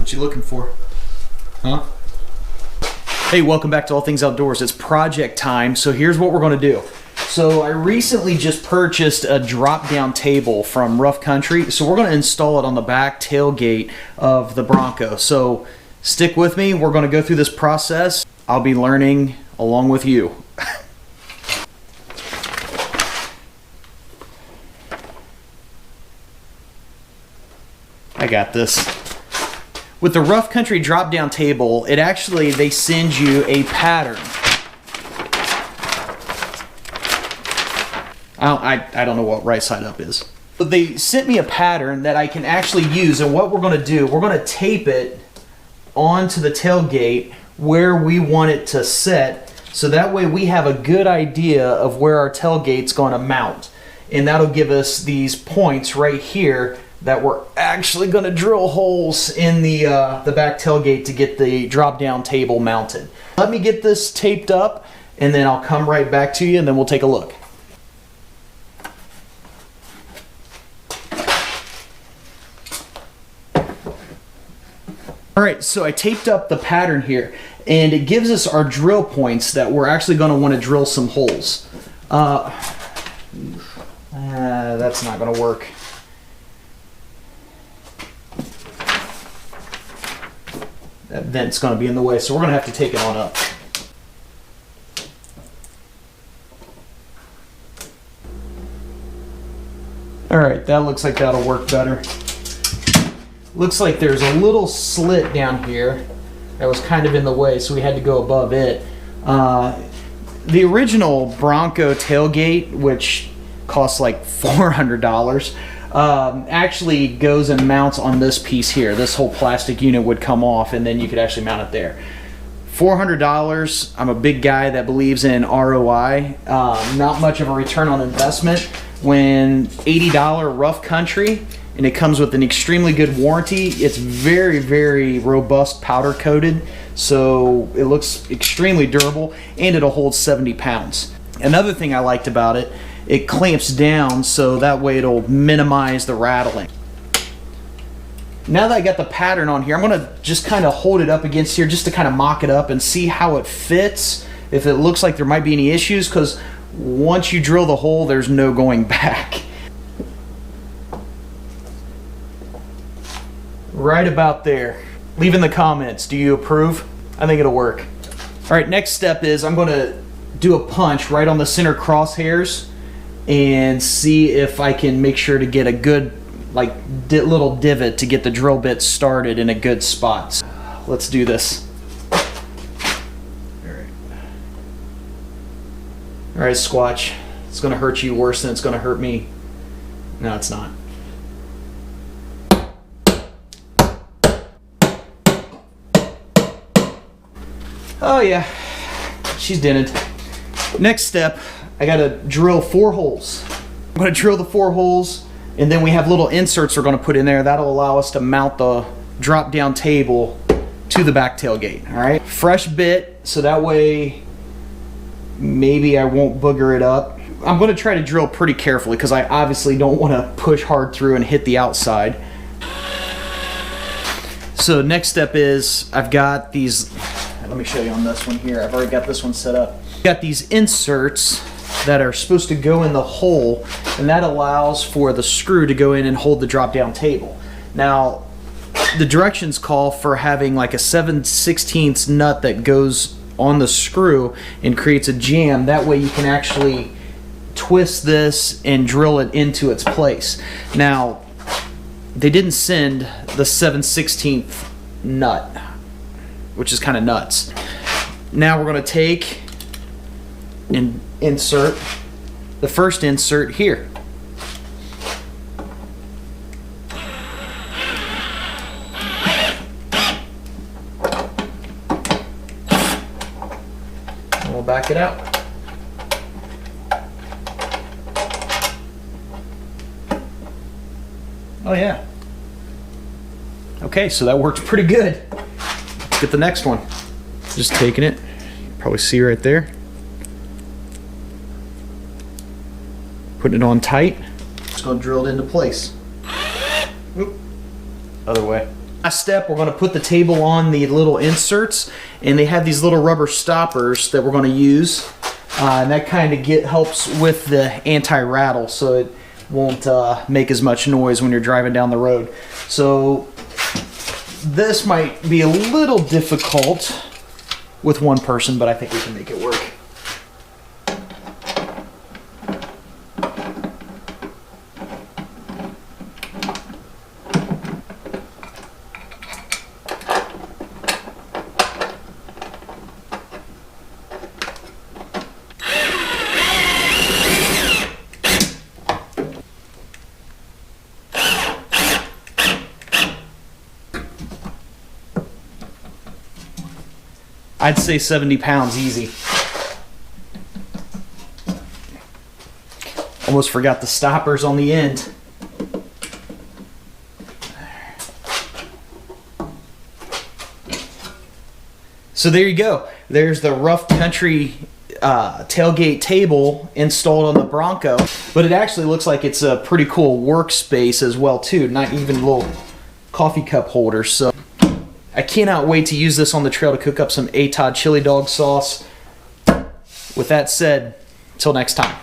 What you looking for? Huh? Hey, welcome back to All Things Outdoors. It's project time, so here's what we're gonna do. So I recently just purchased a drop-down table from Rough Country, so we're gonna install it on the back tailgate of the Bronco. So stick with me, we're gonna go through this process. I'll be learning along with you. I got this. With the Rough Country drop-down table, they send you a pattern. I don't know what right side up is. But they sent me a pattern that I can actually use, and what we're going to do, we're going to tape it onto the tailgate where we want it to set, so that way we have a good idea of where our tailgate's going to mount. And that'll give us these points right here that we're actually going to drill holes in the back tailgate to get the drop-down table mounted. Let me get this taped up, and then I'll come right back to you, and then we'll take a look. All right, so I taped up the pattern here, and it gives us our drill points that we're actually going to want to drill some holes. That's not going to work. That vent's going to be in the way, so we're going to have to take it on up. All right, that looks like that'll work better. Looks like there's a little slit down here that was kind of in the way, so we had to go above it. The original Bronco tailgate, which costs like $400, actually goes and mounts on this piece here. This whole plastic unit would come off, and then you could actually mount it there. $400. I'm a big guy that believes in ROI. Not much of a return on investment when $80 Rough Country, and it comes with an extremely good warranty. It's very, very robust powder coated, so it looks extremely durable, and it'll hold 70 pounds. Another thing I liked about it, it clamps down so that way it'll minimize the rattling. Now that I got the pattern on here, I'm going to just kind of hold it up against here just to kind of mock it up and see how it fits, if it looks like there might be any issues, because once you drill the hole, there's no going back. Right about there. Leave in the comments, do you approve? I think it'll work. All right, next step is I'm going to do a punch right on the center crosshairs and see if I can make sure to get a good little divot to get the drill bit started in a good spot. Let's do this. All right, Squatch. It's going to hurt you worse than it's going to hurt me. No, it's not. Oh yeah, she's dented. Next step, I gotta drill 4 holes. I'm gonna drill the 4 holes, and then we have little inserts we're gonna put in there. That'll allow us to mount the drop-down table to the back tailgate, all right? Fresh bit, so that way maybe I won't booger it up. I'm gonna try to drill pretty carefully because I obviously don't wanna push hard through and hit the outside. So next step is I've got these, let me show you on this one here. I've already got this one set up. Got these inserts that are supposed to go in the hole, and that allows for the screw to go in and hold the drop-down table. Now, the directions call for having like a 7/16 nut that goes on the screw and creates a jam. That way you can actually twist this and drill it into its place. Now, they didn't send the 7/16 nut, which is kind of nuts. Now we're going to take and insert the first insert here. And we'll back it out. Oh yeah. Okay, so that works pretty good. Let's get the next one. Just taking it, probably see right there. Putting it on tight. Just gonna drill it into place. Oop. Other way. Last step, we're going to put the table on the little inserts, and they have these little rubber stoppers that we're going to use, and that kind of helps with the anti-rattle, so it won't make as much noise when you're driving down the road. So this might be a little difficult with one person, but I think we can make it work. I'd say 70 pounds easy. Almost forgot the stoppers on the end. So there you go. There's the rough country tailgate table installed on the Bronco, but it actually looks like it's a pretty cool workspace as well too. Not even little coffee cup holders. So I cannot wait to use this on the trail to cook up some ATOD chili dog sauce. With that said, until next time.